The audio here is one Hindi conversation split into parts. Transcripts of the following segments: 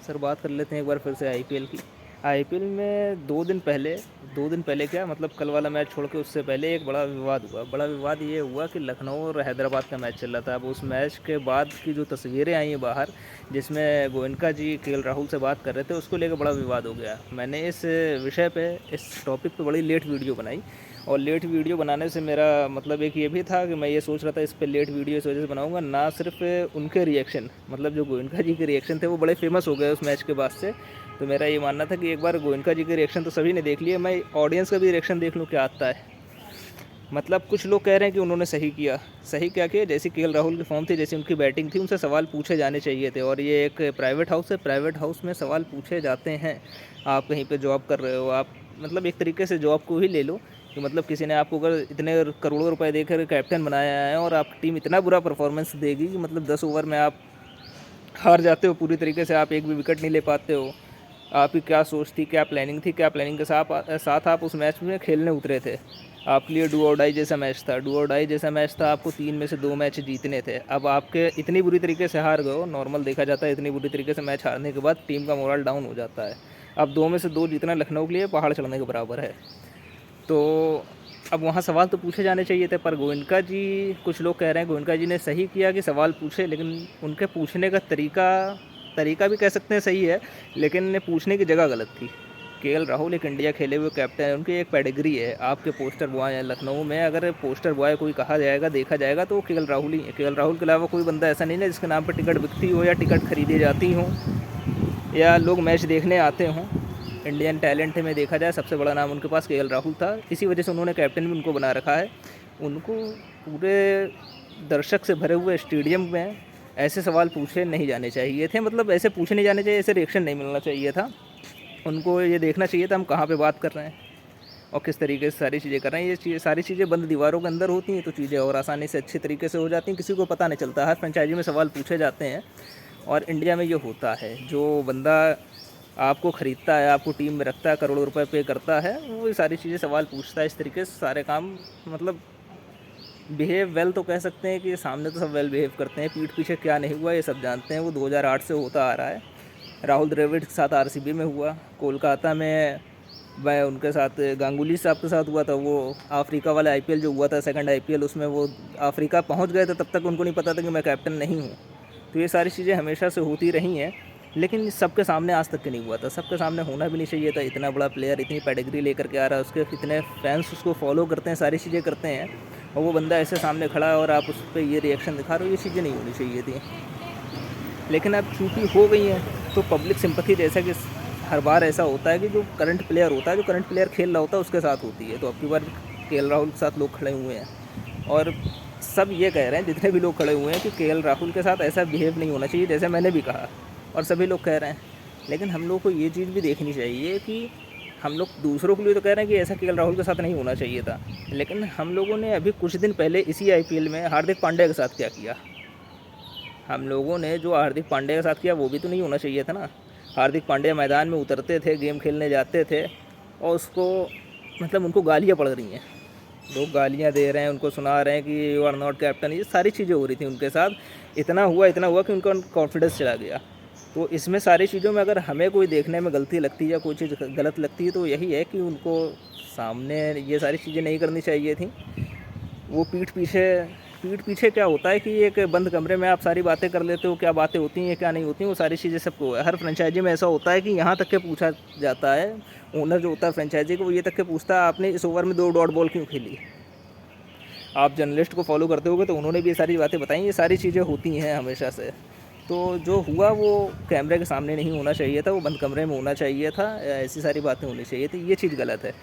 सर बात कर लेते हैं एक बार फिर से आईपीएल की। आईपीएल में 2 दिन पहले क्या मतलब कल वाला मैच छोड़ के उससे पहले एक बड़ा विवाद हुआ। बड़ा विवाद ये हुआ कि लखनऊ और हैदराबाद का मैच चल रहा था। अब उस मैच के बाद की जो तस्वीरें आई हैं बाहर, जिसमें गोयनका जी केएल राहुल से बात कर रहे थे, उसको लेकर बड़ा विवाद हो गया। मैंने इस विषय पे, इस टॉपिक पे बड़ी लेट वीडियो बनाई। और लेट वीडियो बनाने से मेरा मतलब एक ये भी था कि मैं ये सोच रहा था इस पे लेट वीडियो इस वजह से बनाऊंगा, ना सिर्फ उनके रिएक्शन, मतलब जो गोयनका जी के रिएक्शन थे वो बड़े फेमस हो गए उस मैच के बाद से। तो मेरा ये मानना था कि एक बार गोयनका जी के रिएक्शन तो सभी ने देख लिए, मैं ऑडियंस का भी रिएक्शन देख लूँ क्या आता है। मतलब कुछ लोग कह रहे हैं कि उन्होंने सही किया। सही क्या किया? जैसे केएल राहुल की फॉर्म थी, जैसी उनकी बैटिंग थी, उनसे सवाल पूछे जाने चाहिए थे। और ये एक प्राइवेट हाउस है, प्राइवेट हाउस में सवाल पूछे जाते हैं। आप कहीं पे जॉब कर रहे हो, आप मतलब एक तरीके से जॉब को ही ले लो कि मतलब किसी ने आपको अगर इतने करोड़ों रुपए देकर कैप्टन बनाया है और आपकी टीम इतना बुरा परफॉर्मेंस देगी कि मतलब 10 ओवर में आप हार जाते हो पूरी तरीके से, आप एक भी विकेट नहीं ले पाते हो। आपकी क्या सोच थी, क्या प्लानिंग थी, क्या प्लानिंग के साथ आप उस मैच में खेलने उतरे थे? आपके लिए डू और डाई जैसा मैच था, डू और डाई जैसा मैच था। आपको 3 में से 2 मैच जीतने थे। अब आपके इतनी बुरी तरीके से हार गए हो, नॉर्मल देखा जाता है इतनी बुरी तरीके से मैच हारने के बाद टीम का मोरल डाउन हो जाता है। अब 2 में से 2 जीतना लखनऊ के लिए पहाड़ चढ़ने के बराबर है। तो अब वहाँ सवाल तो पूछे जाने चाहिए थे, पर गोयनका जी, कुछ लोग कह रहे हैं गोयनका जी ने सही किया कि सवाल पूछे, लेकिन उनके पूछने का तरीका भी कह सकते हैं सही है, लेकिन पूछने की जगह गलत थी। केएल राहुल एक इंडिया खेले हुए कैप्टन है, उनकी एक पेडिग्री है। आपके पोस्टर बॉय हैं लखनऊ में, अगर पोस्टर बॉय कोई कहा जाएगा, देखा जाएगा तो केएल राहुल ही है। केएल राहुल के अलावा कोई बंदा ऐसा नहीं है जिसके नाम पर टिकट बिकती हो या टिकट खरीदी जाती हो या लोग मैच देखने आते हों। इंडियन टैलेंट में देखा जाए सबसे बड़ा नाम उनके पास केएल राहुल था, इसी वजह से उन्होंने कैप्टन भी उनको बना रखा है। उनको पूरे दर्शक से भरे हुए स्टेडियम में ऐसे सवाल पूछे नहीं जाने चाहिए थे, मतलब ऐसे पूछे नहीं जाने चाहिए, ऐसे रिएक्शन नहीं मिलना चाहिए था। उनको ये देखना चाहिए था हम कहाँ पे बात कर रहे हैं और किस तरीके से सारी चीज़ें कर रहे हैं। सारी चीज़ें बंद दीवारों के अंदर होती हैं तो चीज़ें और आसानी से अच्छे तरीके से हो जाती हैं, किसी को पता नहीं चलता। हर फ्रेंचाइजी में सवाल पूछे जाते हैं और इंडिया में ये होता है। जो बंदा आपको ख़रीदता है, आपको टीम में रखता है, करोड़ों रुपए पे करता है, वो ये सारी चीज़ें सवाल पूछता है। इस तरीके से सारे काम मतलब बिहेव वेल तो कह सकते हैं कि सामने तो सब वेल बिहेव करते हैं, पीठ पीछे क्या नहीं हुआ ये सब जानते हैं। वो 2008 से होता आ रहा है। राहुल द्रविड़ के साथ आरसीबी में हुआ, कोलकाता में मैं उनके साथ गांगुली साहब के साथ हुआ था। वो अफ्रीका वाला आईपीएल जो हुआ था, सेकंड आईपीएल, उसमें वो अफ्रीका पहुंच गए थे, तब तक उनको नहीं पता था कि मैं कैप्टन नहीं हूं। तो ये सारी चीज़ें हमेशा से होती रही हैं, लेकिन सबके सामने आज तक के नहीं हुआ था। सबके सामने होना भी नहीं चाहिए था। इतना बड़ा प्लेयर इतनी पेडिग्री लेकर के आ रहा है, उसके इतने फैंस उसको फॉलो करते हैं, सारी चीज़ें करते हैं, और वो बंदा ऐसे सामने खड़ा है और आप उस पर ये रिएक्शन दिखा रहे हो, ये चीज़ें नहीं होनी चाहिए थी। लेकिन अब चूँकि हो गई हैं तो पब्लिक सिंपथी, जैसा कि हर बार ऐसा होता है कि जो करंट प्लेयर होता है, जो करंट प्लेयर खेल रहा होता है, उसके साथ होती है। तो अब की बार केएल राहुल के साथ लोग खड़े हुए हैं और सब ये कह रहे हैं, जितने भी लोग खड़े हुए हैं, कि केएल राहुल के साथ ऐसा बिहेव नहीं होना चाहिए, जैसे मैंने भी कहा और सभी लोग कह रहे हैं। लेकिन हम लोग को ये चीज़ भी देखनी चाहिए कि हम लोग दूसरों के लिए तो कह रहे हैं कि ऐसा केएल राहुल के साथ नहीं होना चाहिए था, लेकिन हम लोगों ने अभी कुछ दिन पहले इसी आईपीएल में हार्दिक पांड्या के साथ क्या किया? हम लोगों ने जो हार्दिक पांड्या के साथ किया वो भी तो नहीं होना चाहिए था ना। हार्दिक पांड्या मैदान में उतरते थे, गेम खेलने जाते थे और उसको मतलब उनको गालियाँ पड़ रही हैं, लोग गालियाँ दे रहे हैं, उनको सुना रहे हैं कि यू आर नॉट कैप्टन, ये सारी चीज़ें हो रही थी उनके साथ। इतना हुआ कि उनका कॉन्फिडेंस चला गया। तो इसमें सारी चीज़ों में अगर हमें कोई देखने में गलती लगती है या कोई चीज़ गलत लगती है तो यही है कि उनको सामने ये सारी चीज़ें नहीं करनी चाहिए थी। वो पीठ पीछे क्या होता है कि एक बंद कमरे में आप सारी बातें कर लेते हो, क्या बातें होती हैं क्या नहीं होती हैं, वो सारी चीज़ें सबको हर फ्रेंचाइजी में ऐसा होता है कि यहाँ तक के पूछा जाता है। ओनर जो होता है फ्रेंचाइजी को, वो ये तक के पूछता है आपने इस ओवर में 2 डॉट बॉल क्यों खेली। आप जर्नलिस्ट को फॉलो करते होगे तो उन्होंने भी ये सारी बातें बताई। ये सारी चीज़ें होती हैं हमेशा से। तो जो हुआ वो कैमरे के सामने नहीं होना चाहिए था, वो बंद कमरे में होना चाहिए था, ऐसी सारी बातें होनी चाहिए थी। ये चीज़ गलत है।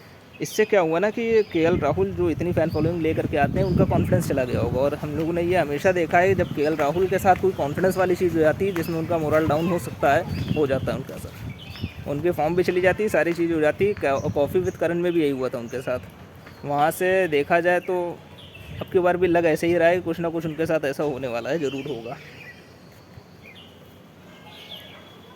इससे क्या हुआ ना कि केएल राहुल जो इतनी फ़ैन फॉलोइंग लेकर के आते हैं, उनका कॉन्फिडेंस चला गया होगा। और हम लोगों ने ये हमेशा देखा है जब केएल राहुल के साथ कोई कॉन्फिडेंस वाली चीज़ हो जाती है जिसमें उनका मोरल डाउन हो सकता है, हो जाता है उनका साथ। उनकी फॉर्म भी चली जाती है, सारी चीज़ हो जाती है। कॉफ़ी विद करण में भी यही हुआ था उनके साथ। वहाँ से देखा जाए तो अब की बार भी लग ऐसे ही रहा है, कुछ ना कुछ उनके साथ ऐसा होने वाला है, ज़रूर होगा।